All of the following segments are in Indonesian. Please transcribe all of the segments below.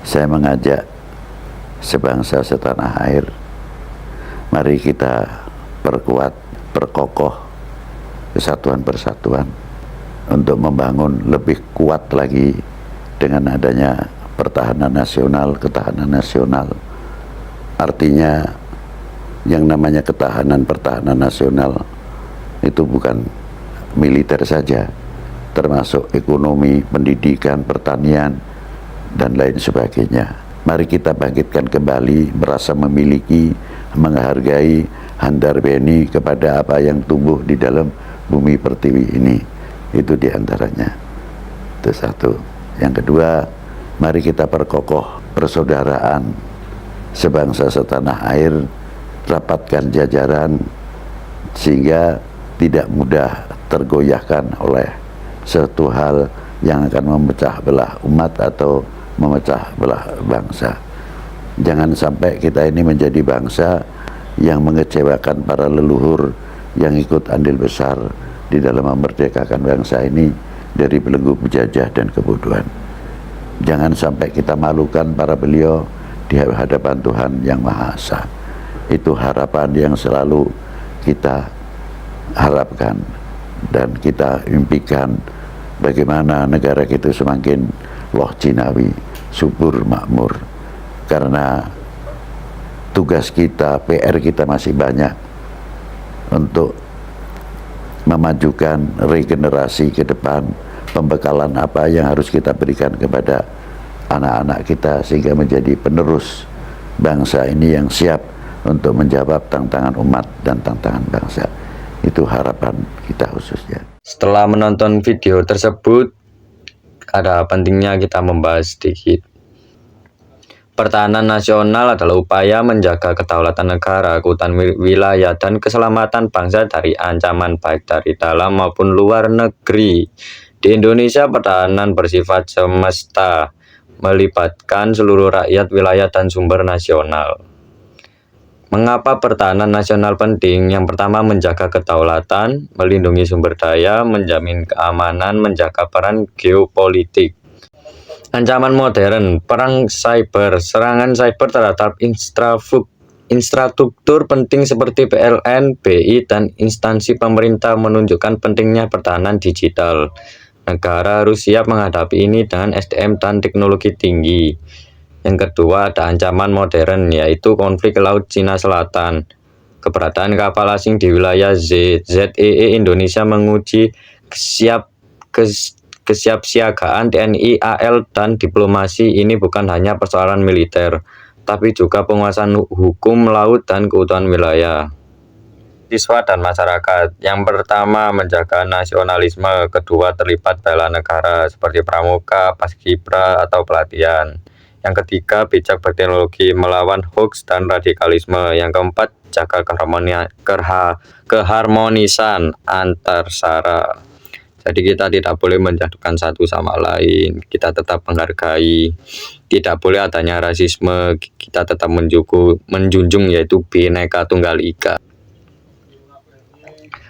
Saya mengajak sebangsa setanah air, mari kita perkuat, perkokoh kesatuan persatuan untuk membangun lebih kuat lagi dengan adanya pertahanan nasional, ketahanan nasional. Artinya yang namanya pertahanan nasional itu bukan militer saja, termasuk ekonomi, pendidikan, pertanian, dan lain sebagainya. Mari kita bangkitkan kembali, merasa memiliki, menghargai, handar beni kepada apa yang tumbuh di dalam bumi pertiwi ini. Itu diantaranya. Itu satu. Yang kedua, mari kita perkokoh persaudaraan sebangsa setanah air, rapatkan jajaran sehingga tidak mudah tergoyahkan oleh suatu hal yang akan memecah belah umat atau memecah belah bangsa. Jangan sampai kita ini menjadi bangsa yang mengecewakan para leluhur yang ikut andil besar di dalam memerdekakan bangsa ini dari belenggu penjajah dan kebodohan. Jangan sampai kita malukan para beliau di hadapan Tuhan Yang Maha Esa. Itu harapan yang selalu kita harapkan dan kita impikan, bagaimana negara kita semakin loh jinawi, subur, makmur. Karena tugas kita, PR kita masih banyak untuk memajukan regenerasi ke depan, pembekalan apa yang harus kita berikan kepada anak-anak kita sehingga menjadi penerus bangsa ini yang siap untuk menjawab tantangan umat dan tantangan bangsa. Itu harapan kita khususnya. Setelah menonton video tersebut, ada pentingnya kita membahas sedikit. Pertahanan nasional adalah upaya menjaga kedaulatan negara, keutuhan wilayah, dan keselamatan bangsa dari ancaman baik dari dalam maupun luar negeri. Di Indonesia, pertahanan bersifat semesta, melibatkan seluruh rakyat, wilayah, dan sumber nasional. Mengapa pertahanan nasional penting? Yang pertama, menjaga kedaulatan, melindungi sumber daya, menjamin keamanan, menjaga peran geopolitik. Ancaman modern, perang cyber, serangan cyber terhadap infrastruktur penting seperti PLN, BI, dan instansi pemerintah menunjukkan pentingnya pertahanan digital. Negara harus siap menghadapi ini dengan SDM dan teknologi tinggi. Yang kedua, ada ancaman modern, yaitu konflik Laut Cina Selatan. Keberadaan kapal asing di wilayah ZEE Indonesia menguji kesiapsiagaan TNI, AL, dan diplomasi. Ini bukan hanya persoalan militer, tapi juga penguasaan hukum laut dan keutuhan wilayah. Siswa dan masyarakat. Yang pertama, menjaga nasionalisme. Kedua, terlibat bela negara seperti pramuka, paskibra, atau pelatihan. Yang ketiga, bijak berteknologi, melawan hoax dan radikalisme. Yang keempat, jaga keharmonisan antar sara. Jadi kita tidak boleh menjatuhkan satu sama lain, kita tetap menghargai, tidak boleh adanya rasisme, kita tetap menjunjung yaitu Bhinneka Tunggal Ika.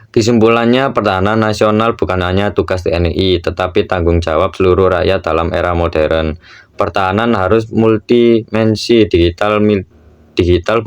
Kesimpulannya, pertahanan nasional bukan hanya tugas TNI, tetapi tanggung jawab seluruh rakyat dalam era modern. Pertahanan harus multidimensi, digital,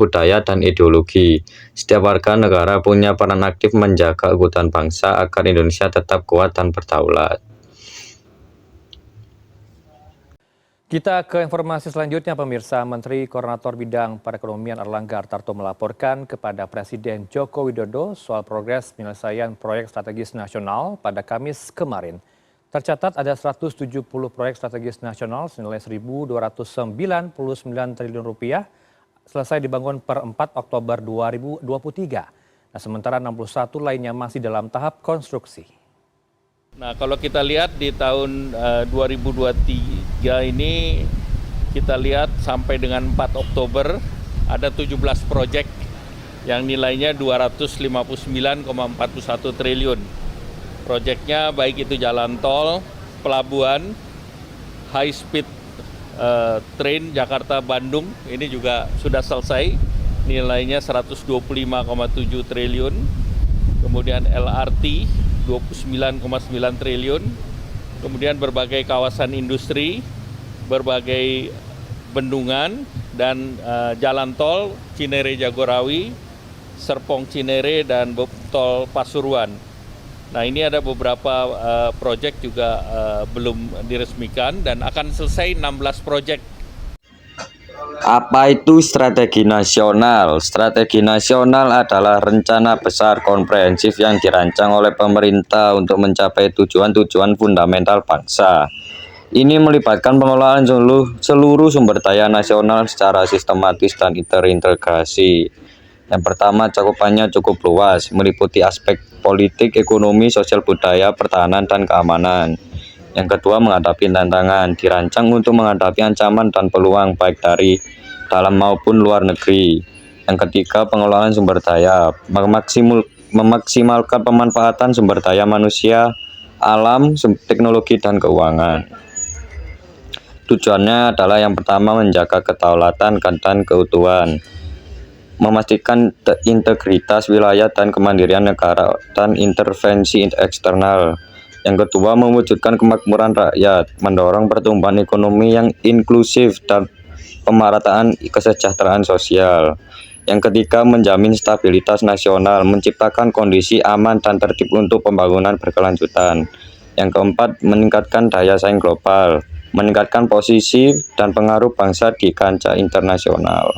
budaya, dan ideologi. Setiap warga negara punya peran aktif menjaga keutuhan bangsa agar Indonesia tetap kuat dan berdaulat. Kita ke informasi selanjutnya, pemirsa. Menteri Koordinator Bidang Perekonomian Erlangga Hartarto melaporkan kepada Presiden Joko Widodo soal progres penyelesaian proyek strategis nasional pada Kamis kemarin. Tercatat ada 170 proyek strategis nasional senilai Rp1.299 triliun selesai dibangun per 4 Oktober 2023. Nah, sementara 61 lainnya masih dalam tahap konstruksi. Nah, kalau kita lihat di tahun 2023 ini, kita lihat sampai dengan 4 Oktober ada 17 proyek yang nilainya 259,41 triliun. Proyeknya baik itu jalan tol, pelabuhan, high speed train Jakarta-Bandung, ini juga sudah selesai, nilainya 125,7 triliun. Kemudian LRT 29,9 triliun. Kemudian berbagai kawasan industri, berbagai Bendungan, dan jalan tol Cinere Jagorawi, Serpong Cinere, dan tol Pasuruan. Nah, ini ada beberapa proyek juga belum diresmikan dan akan selesai 16 proyek. Apa itu strategi nasional? Strategi nasional adalah rencana besar komprehensif yang dirancang oleh pemerintah untuk mencapai tujuan-tujuan fundamental bangsa. Ini melibatkan pengelolaan seluruh sumber daya nasional secara sistematis dan terintegrasi. Yang pertama, cakupannya cukup luas, meliputi aspek politik, ekonomi, sosial budaya, pertahanan, dan keamanan. Yang kedua, menghadapi tantangan, dirancang untuk menghadapi ancaman dan peluang baik dari dalam maupun luar negeri. Yang ketiga, pengelolaan sumber daya, memaksimalkan pemanfaatan sumber daya manusia, alam, teknologi, dan keuangan. Tujuannya adalah yang pertama, menjaga kedaulatan dan keutuhan, memastikan integritas wilayah dan kemandirian negara dan intervensi eksternal. Yang kedua, mewujudkan kemakmuran rakyat, mendorong pertumbuhan ekonomi yang inklusif dan pemerataan kesejahteraan sosial. Yang ketiga, menjamin stabilitas nasional, menciptakan kondisi aman dan tertib untuk pembangunan berkelanjutan. Yang keempat, meningkatkan daya saing global, meningkatkan posisi dan pengaruh bangsa di kancah internasional.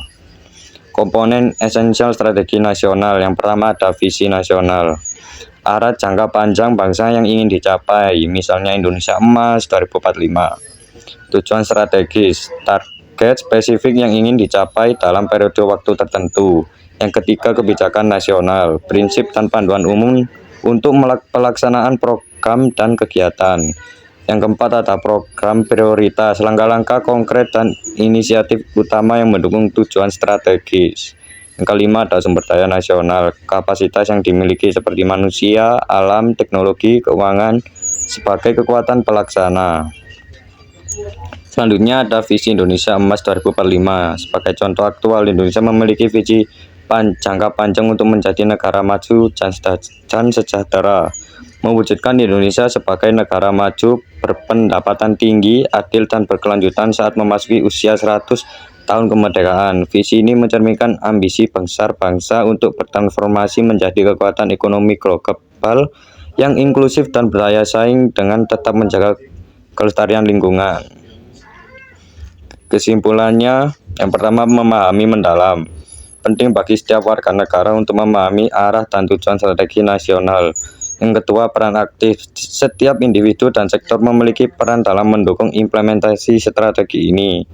Komponen esensial strategi nasional. Yang pertama ada visi nasional, arah jangka panjang bangsa yang ingin dicapai, misalnya Indonesia Emas 2045. Tujuan strategis, target spesifik yang ingin dicapai dalam periode waktu tertentu. Yang ketiga, kebijakan nasional, prinsip dan panduan umum untuk pelaksanaan program dan kegiatan. Yang keempat ada program prioritas, langkah-langkah konkret dan inisiatif utama yang mendukung tujuan strategis. Yang kelima ada sumber daya nasional, kapasitas yang dimiliki seperti manusia, alam, teknologi, keuangan sebagai kekuatan pelaksana. Selanjutnya ada visi Indonesia Emas 2045. Sebagai contoh aktual, Indonesia memiliki visi jangka panjang untuk menjadi negara maju dan sejahtera, mewujudkan Indonesia sebagai negara maju berpendapatan tinggi, adil, dan berkelanjutan saat memasuki usia 100 tahun kemerdekaan. Visi ini mencerminkan ambisi besar bangsa untuk bertransformasi menjadi kekuatan ekonomi global yang inklusif dan berdaya saing dengan tetap menjaga kelestarian lingkungan. Kesimpulannya, yang pertama, memahami mendalam. Penting bagi setiap warga negara untuk memahami arah dan tujuan strategi nasional. Yang kedua, peran aktif. Setiap individu dan sektor memiliki peran dalam mendukung implementasi strategi ini.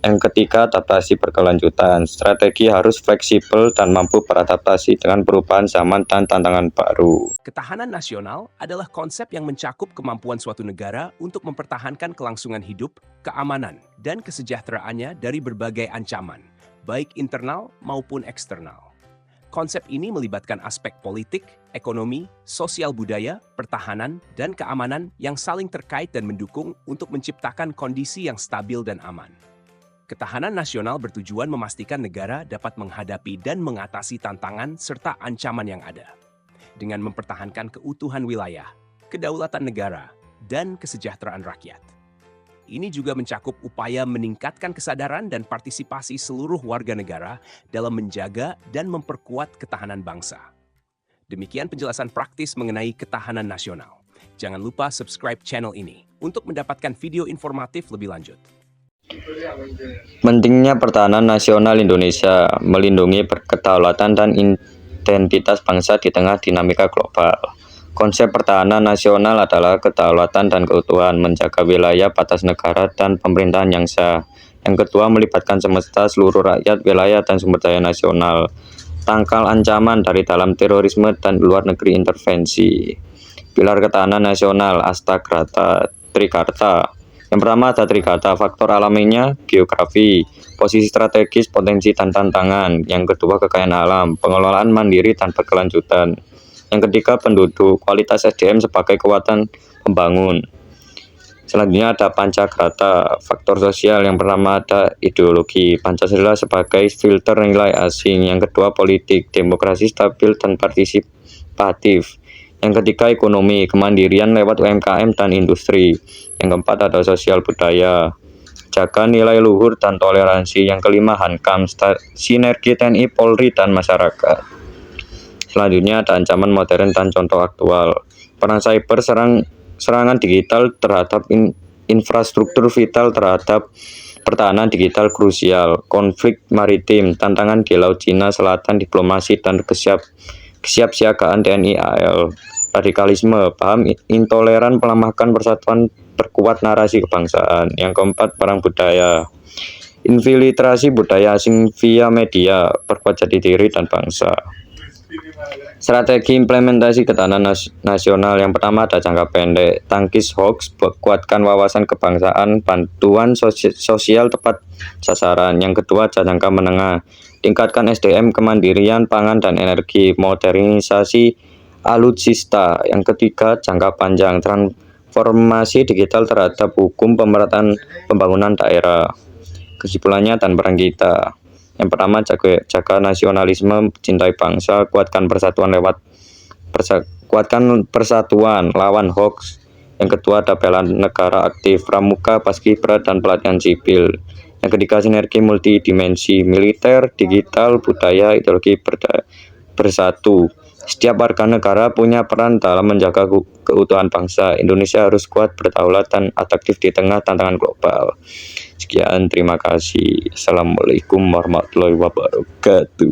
Yang ketiga, adaptasi berkelanjutan. Strategi harus fleksibel dan mampu beradaptasi dengan perubahan zaman dan tantangan baru. Ketahanan nasional adalah konsep yang mencakup kemampuan suatu negara untuk mempertahankan kelangsungan hidup, keamanan, dan kesejahteraannya dari berbagai ancaman, baik internal maupun eksternal. Konsep ini melibatkan aspek politik, ekonomi, sosial budaya, pertahanan, dan keamanan yang saling terkait dan mendukung untuk menciptakan kondisi yang stabil dan aman. Ketahanan nasional bertujuan memastikan negara dapat menghadapi dan mengatasi tantangan serta ancaman yang ada, dengan mempertahankan keutuhan wilayah, kedaulatan negara, dan kesejahteraan rakyat. Ini juga mencakup upaya meningkatkan kesadaran dan partisipasi seluruh warga negara dalam menjaga dan memperkuat ketahanan bangsa. Demikian penjelasan praktis mengenai ketahanan nasional. Jangan lupa subscribe channel ini untuk mendapatkan video informatif lebih lanjut. Pentingnya pertahanan nasional Indonesia, melindungi kedaulatan dan identitas bangsa di tengah dinamika global. Konsep pertahanan nasional adalah kedaulatan dan keutuhan, menjaga wilayah, batas negara, dan pemerintahan yang sah. Yang kedua, melibatkan semesta, seluruh rakyat, wilayah, dan sumber daya nasional. Tangkal ancaman dari dalam terorisme dan luar negeri intervensi. Pilar ketahanan nasional, Astagrata, Trigarta. Yang pertama ada Trigarta, faktor alaminya, geografi, posisi strategis, potensi dan tantangan. Yang kedua kekayaan alam, pengelolaan mandiri dan berkelanjutan. Yang ketiga penduduk, kualitas SDM sebagai kekuatan pembangun. Selanjutnya ada Pancagrata, faktor sosial. Yang pertama ada ideologi, Pancasila sebagai filter nilai asing. Yang kedua politik, demokrasi stabil dan partisipatif. Yang ketiga ekonomi, kemandirian lewat UMKM dan industri. Yang keempat ada sosial budaya, jaga nilai luhur dan toleransi. Yang kelima, hankam sinergi TNI, Polri, dan masyarakat. Selanjutnya ada ancaman modern dan contoh aktual. Perang cyber, serangan digital terhadap infrastruktur vital, terhadap pertahanan digital krusial, konflik maritim, tantangan di Laut Cina Selatan, diplomasi dan kesiapsiagaan TNI AL, radikalisme, paham intoleran, melemahkan persatuan, perkuat narasi kebangsaan. Yang keempat, perang budaya, infiltrasi budaya asing via media, perkuat jati diri dan bangsa. Strategi implementasi ketahanan nasional. Yang pertama ada jangka pendek, tangkis hoax, kuatkan wawasan kebangsaan, bantuan sosial tepat sasaran. Yang kedua ada jangka menengah, tingkatkan SDM, kemandirian pangan dan energi, modernisasi alutsista. Yang ketiga jangka panjang, transformasi digital terhadap hukum, pemerataan pembangunan daerah. Kesimpulannya dan peran kita. Yang pertama, jaga nasionalisme, cintai bangsa, kuatkan persatuan lawan hoax. Yang kedua ada bela negara aktif, pramuka, paskibra, dan pelatihan sipil. Yang ketiga sinergi multidimensi, militer, digital, budaya, ideologi bersatu. Setiap warga negara punya peran dalam menjaga keutuhan bangsa. Indonesia harus kuat, berdaulat, dan atraktif di tengah tantangan global. Sekian, terima kasih. Assalamualaikum warahmatullahi wabarakatuh.